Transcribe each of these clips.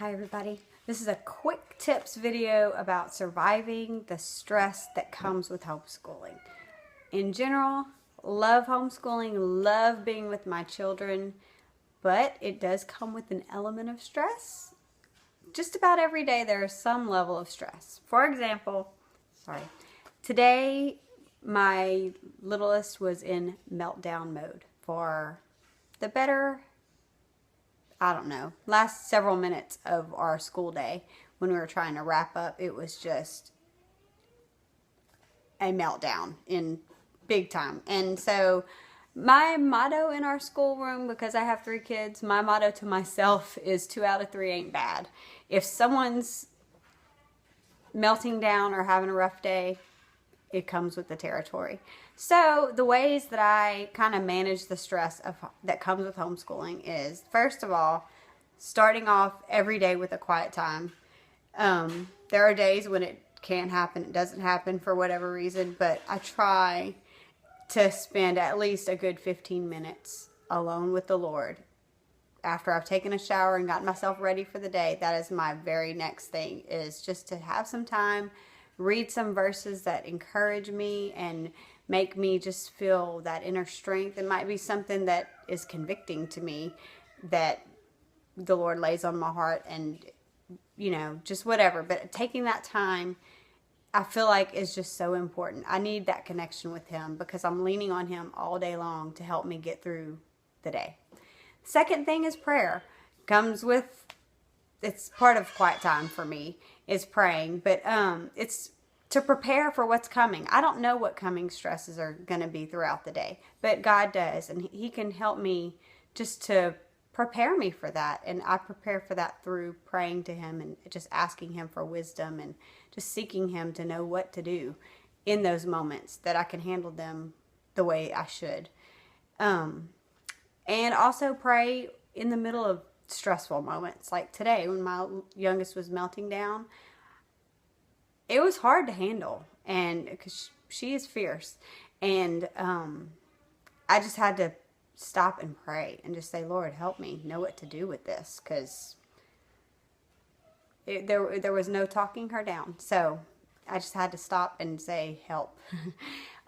Hi everybody. This is a quick tips video about surviving the stress that comes with homeschooling. In general, love homeschooling, love being with my children, but it does come with an element of stress. Just about every day there is some level of stress. For example, today my littlest was in meltdown mode for the better last several minutes of our school day when we were trying to wrap up. It was just a meltdown in big time. And so my motto in our schoolroom, because I have 3 kids, my motto to myself is 2 out of 3 ain't bad. If someone's melting down or having a rough day, it comes with the territory. So the ways that I kind of manage the stress that comes with homeschooling is, first of all, starting off every day with a quiet time. There are days when it can't happen, it doesn't happen for whatever reason, but I try to spend at least a good 15 minutes alone with the Lord. After I've taken a shower and gotten myself ready for the day, that is my very next thing, is just to have some time, read some verses that encourage me and make me just feel that inner strength. It might be something that is convicting to me that the Lord lays on my heart, and just whatever. But taking that time, I feel like, is just so important. I need that connection with Him because I'm leaning on Him all day long to help me get through the day. Second thing is prayer. It's part of quiet time for me, is praying, but it's to prepare for what's coming. I don't know what coming stresses are going to be throughout the day, but God does, and He can help me just to prepare me for that. And I prepare for that through praying to Him and just asking Him for wisdom and just seeking Him to know what to do in those moments, that I can handle them the way I should. And also pray in the middle of stressful moments. Like today, when my youngest was melting down, it was hard to handle, and because she is fierce, and I just had to stop and pray and just say, Lord, help me know what to do with this, because there was no talking her down. So I just had to stop and say, help.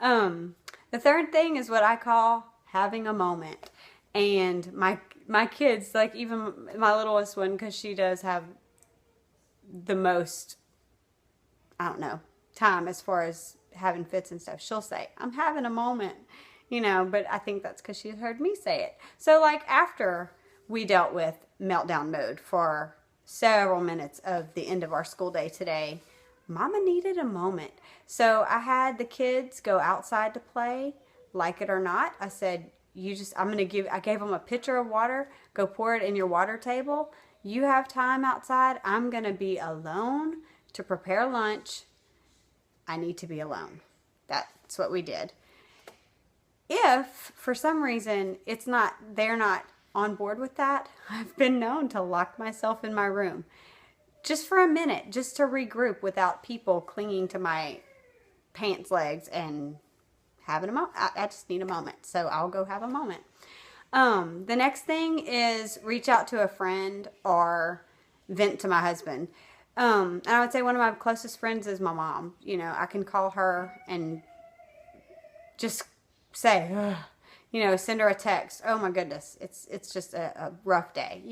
The third thing is what I call having a moment. And my kids, like even my littlest one, because she does have the most, time as far as having fits and stuff, she'll say, I'm having a moment, but I think that's because she's heard me say it. So like after we dealt with meltdown mode for several minutes of the end of our school day today, Mama needed a moment. So I had the kids go outside to play, like it or not. I said, I gave them a pitcher of water, go pour it in your water table. You have time outside. I'm going to be alone to prepare lunch. I need to be alone. That's what we did. If for some reason they're not on board with that, I've been known to lock myself in my room just for a minute, just to regroup without people clinging to my pants legs and having a moment. I just need a moment, so I'll go have a moment. The next thing is reach out to a friend or vent to my husband. And I would say one of my closest friends is my mom. I can call her and just say, send her a text. Oh my goodness, it's just a rough day.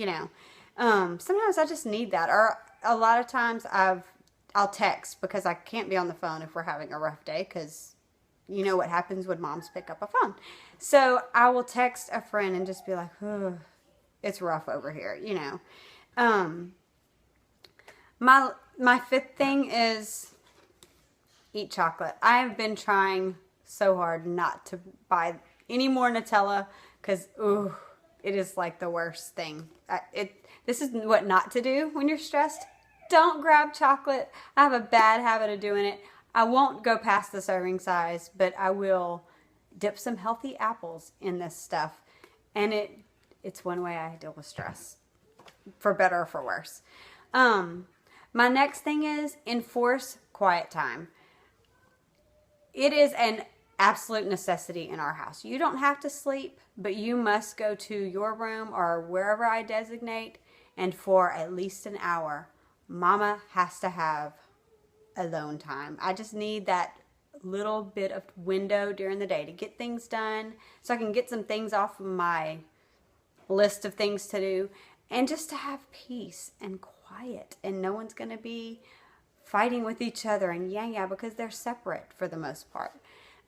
Sometimes I just need that, or a lot of times I'll text, because I can't be on the phone if we're having a rough day, because you know what happens when moms pick up a phone. So I will text a friend and just be like, oh, it's rough over here, My fifth thing is eat chocolate. I have been trying so hard not to buy any more Nutella, because it is like the worst thing. This is what not to do when you're stressed. Don't grab chocolate. I have a bad habit of doing it. I won't go past the serving size, but I will dip some healthy apples in this stuff. And it's one way I deal with stress, for better or for worse. My next thing is enforce quiet time. It is an absolute necessity in our house. You don't have to sleep, but you must go to your room or wherever I designate And for at least an hour, Mama has to have alone time. I just need that little bit of window during the day to get things done so I can get some things off of my list of things to do, and just to have peace and quiet, and no one's going to be fighting with each other and yeah because they're separate for the most part.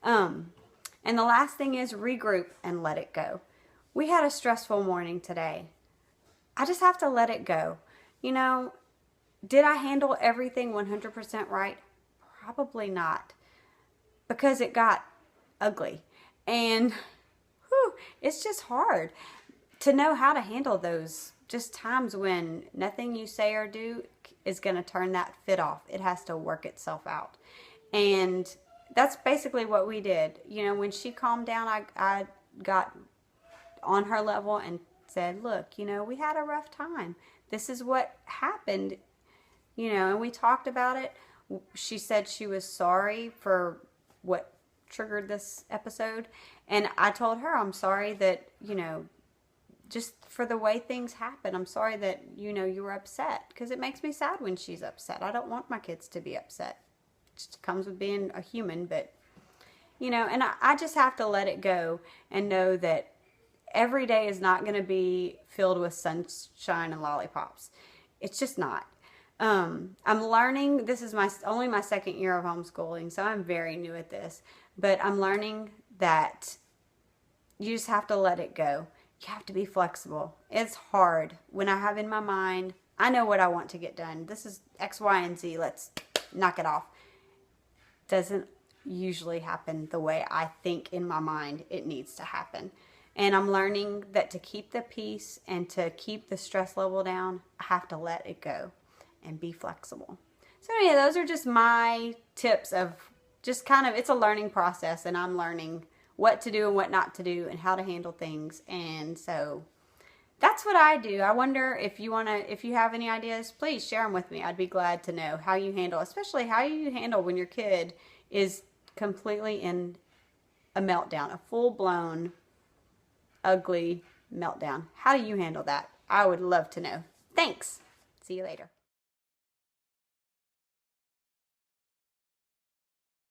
And the last thing is regroup and let it go. We had a stressful morning today. I just have to let it go. You know, did I handle everything 100% right? Probably not, because it got ugly. And it's just hard to know how to handle those just times when nothing you say or do is going to turn that fit off. It has to work itself out. And that's basically what we did. You know, when she calmed down, I got on her level and said, look, you know, we had a rough time. This is what happened, you know, and we talked about it. She said she was sorry for what triggered this episode. And I told her, I'm sorry that, you know, just for the way things happen. I'm sorry that, you know, you were upset, because it makes me sad when she's upset. I don't want my kids to be upset. It just comes with being a human, but, you know, and I just have to let it go and know that every day is not going to be filled with sunshine and lollipops. It's just not. I'm learning. This is only my second year of homeschooling, so I'm very new at this. But I'm learning that you just have to let it go. You have to be flexible. It's hard. When I have in my mind, I know what I want to get done. This is X, Y, and Z. Let's knock it off. Doesn't usually happen the way I think in my mind it needs to happen. And I'm learning that to keep the peace and to keep the stress level down, I have to let it go and be flexible. So yeah, those are just my tips of just kind of, it's a learning process, and I'm learning what to do and what not to do and how to handle things. And so that's what I do. I wonder if you have any ideas, please share them with me. I'd be glad to know how you handle, especially how you handle when your kid is completely in a meltdown, a full-blown ugly meltdown. How do you handle that? I would love to know. Thanks. See you later.